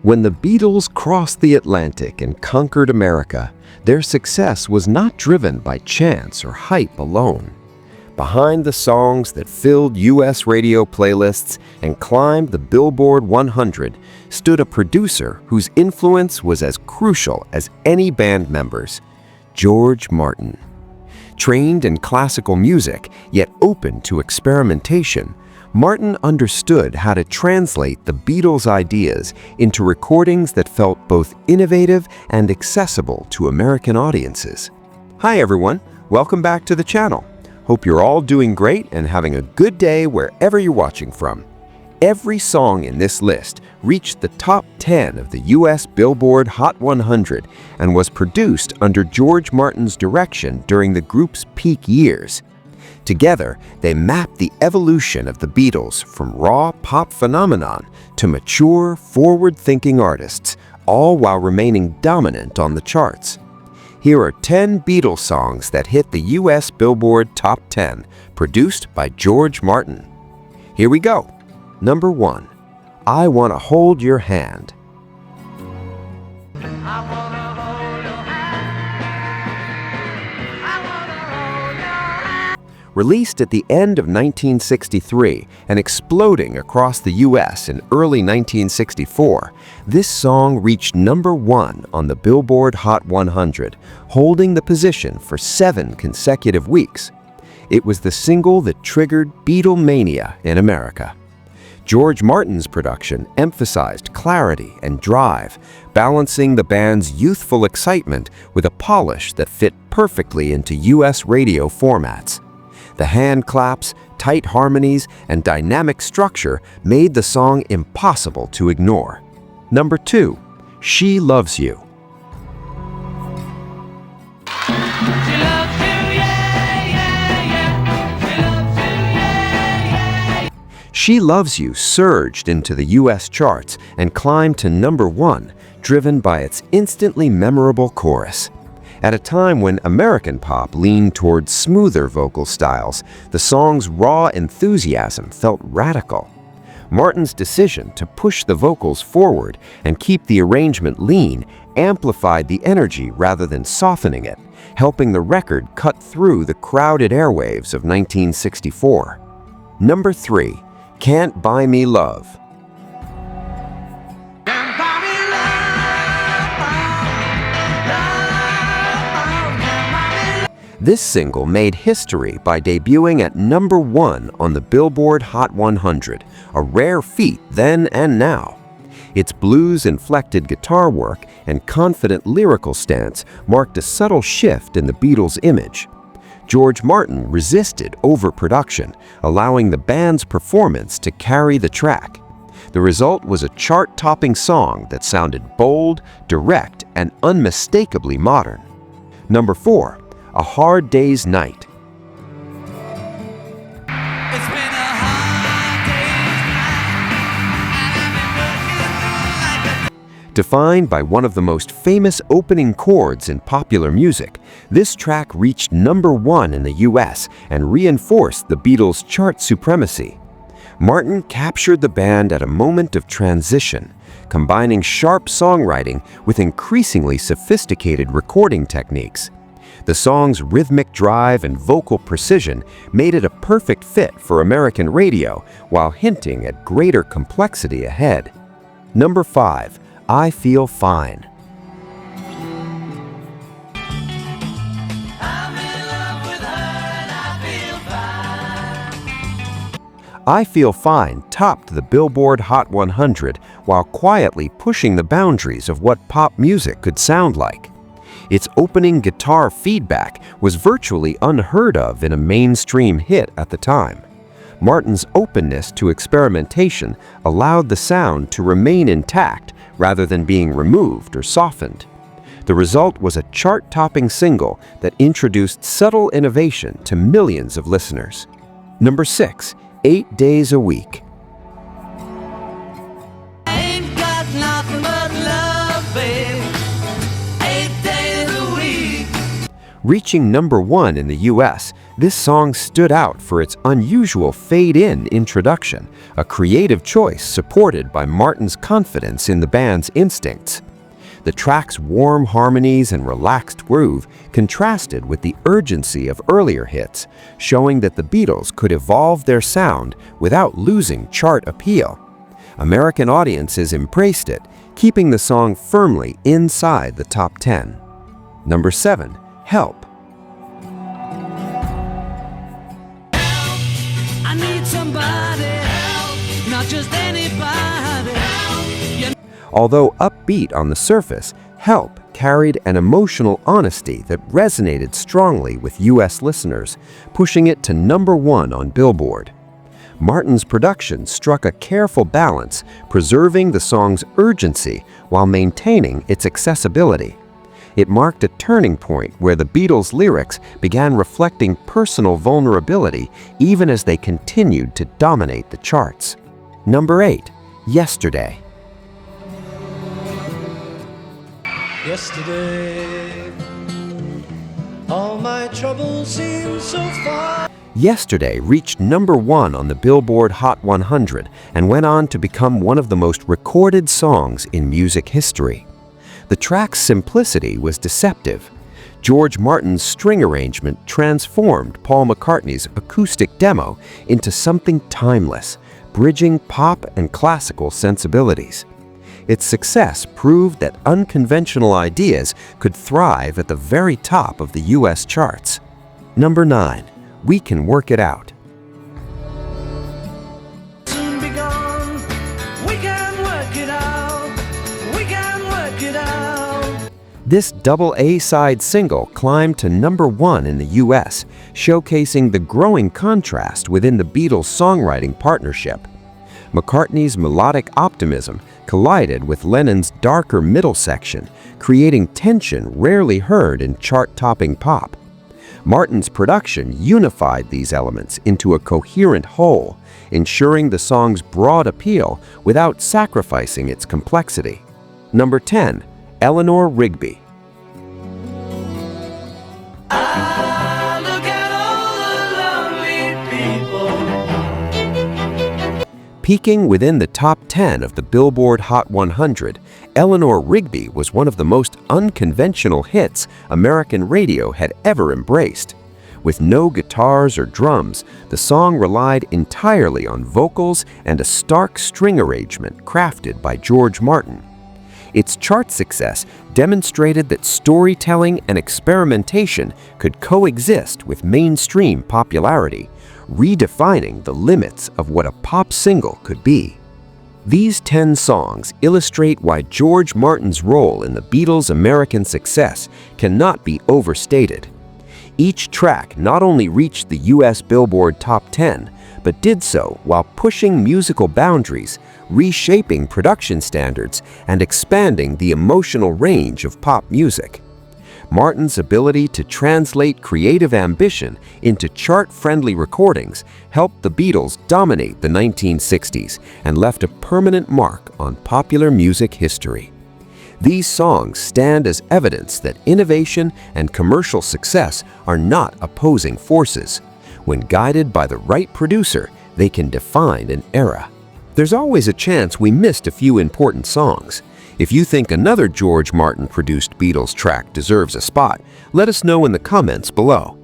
When the Beatles crossed the Atlantic and conquered America, their success was not driven by chance or hype alone. Behind the songs that filled US radio playlists and climbed the Billboard 100 stood a producer whose influence was as crucial as any band member's, George Martin. Trained in classical music, yet open to experimentation, Martin understood how to translate the Beatles' ideas into recordings that felt both innovative and accessible to American audiences. Hi everyone, welcome back to the channel. Hope you're all doing great and having a good day wherever you're watching from. Every song in this list reached the top 10 of the US Billboard Hot 100 and was produced under George Martin's direction during the group's peak years. Together, they mapped the evolution of the Beatles from raw pop phenomenon to mature, forward-thinking artists, all while remaining dominant on the charts. Here are 10 Beatles songs that hit the US Billboard Top 10, produced by George Martin. Here we go. Number 1. I Wanna Hold Your Hand. Released at the end of 1963 and exploding across the US in early 1964, this song reached number 1 on the Billboard Hot 100, holding the position for 7 consecutive weeks. It was the single that triggered Beatlemania in America. George Martin's production emphasized clarity and drive, balancing the band's youthful excitement with a polish that fit perfectly into US radio formats. The hand claps, tight harmonies, and dynamic structure made the song impossible to ignore. Number 2. She Loves You. She Loves You surged into the US charts and climbed to number 1, driven by its instantly memorable chorus. At a time when American pop leaned towards smoother vocal styles, the song's raw enthusiasm felt radical. Martin's decision to push the vocals forward and keep the arrangement lean amplified the energy rather than softening it, helping the record cut through the crowded airwaves of 1964. Number 3. Can't Buy Me Love. This single made history by debuting at number 1 on the Billboard Hot 100, a rare feat then and now. Its blues-inflected guitar work and confident lyrical stance marked a subtle shift in the Beatles' image. George Martin resisted overproduction, allowing the band's performance to carry the track. The result was a chart-topping song that sounded bold, direct, and unmistakably modern. Number 4. A Hard Day's Night. Defined by one of the most famous opening chords in popular music, this track reached number 1 in the US and reinforced the Beatles' chart supremacy. Martin captured the band at a moment of transition, combining sharp songwriting with increasingly sophisticated recording techniques. The song's rhythmic drive and vocal precision made it a perfect fit for American radio while hinting at greater complexity ahead. Number 5. I Feel Fine. I Feel Fine topped the Billboard Hot 100 while quietly pushing the boundaries of what pop music could sound like. Its opening guitar feedback was virtually unheard of in a mainstream hit at the time. Martin's openness to experimentation allowed the sound to remain intact rather than being removed or softened. The result was a chart-topping single that introduced subtle innovation to millions of listeners. Number 6. 8 Days a Week. Ain't got nothing but love, babe. 8 days a week. Reaching #1 in the US, this song stood out for its unusual fade-in introduction, a creative choice supported by Martin's confidence in the band's instincts. The track's warm harmonies and relaxed groove contrasted with the urgency of earlier hits, showing that the Beatles could evolve their sound without losing chart appeal. American audiences embraced it, keeping the song firmly inside the top 10. Number 7. Help. I need somebody help, not just anybody help. Although upbeat on the surface, Help carried an emotional honesty that resonated strongly with US listeners, pushing it to #1 on Billboard. Martin's production struck a careful balance, preserving the song's urgency while maintaining its accessibility. It marked a turning point where the Beatles' lyrics began reflecting personal vulnerability even as they continued to dominate the charts. Number 8. Yesterday. Yesterday, all my troubles seem so far. Yesterday reached #1 on the Billboard Hot 100 and went on to become one of the most recorded songs in music history. The track's simplicity was deceptive. George Martin's string arrangement transformed Paul McCartney's acoustic demo into something timeless, bridging pop and classical sensibilities. Its success proved that unconventional ideas could thrive at the very top of the US charts. Number 9. We Can Work It Out. Soon be gone. We can work it out. We can work it out. This double A-side single climbed to #1 in the US, showcasing the growing contrast within the Beatles' songwriting partnership. McCartney's melodic optimism collided with Lennon's darker middle section, creating tension rarely heard in chart-topping pop. Martin's production unified these elements into a coherent whole, ensuring the song's broad appeal without sacrificing its complexity. Number 10. Eleanor Rigby. Look at all the lonely people. Peaking within the top 10 of the Billboard Hot 100, Eleanor Rigby was one of the most unconventional hits American radio had ever embraced. With no guitars or drums, the song relied entirely on vocals and a stark string arrangement crafted by George Martin. Its chart success demonstrated that storytelling and experimentation could coexist with mainstream popularity, redefining the limits of what a pop single could be. These 10 songs illustrate why George Martin's role in the Beatles' American success cannot be overstated. Each track not only reached the US Billboard Top 10, but did so while pushing musical boundaries, reshaping production standards, and expanding the emotional range of pop music. Martin's ability to translate creative ambition into chart-friendly recordings helped the Beatles dominate the 1960s and left a permanent mark on popular music history. These songs stand as evidence that innovation and commercial success are not opposing forces. When guided by the right producer, they can define an era. There's always a chance we missed a few important songs. If you think another George Martin-produced Beatles track deserves a spot, let us know in the comments below.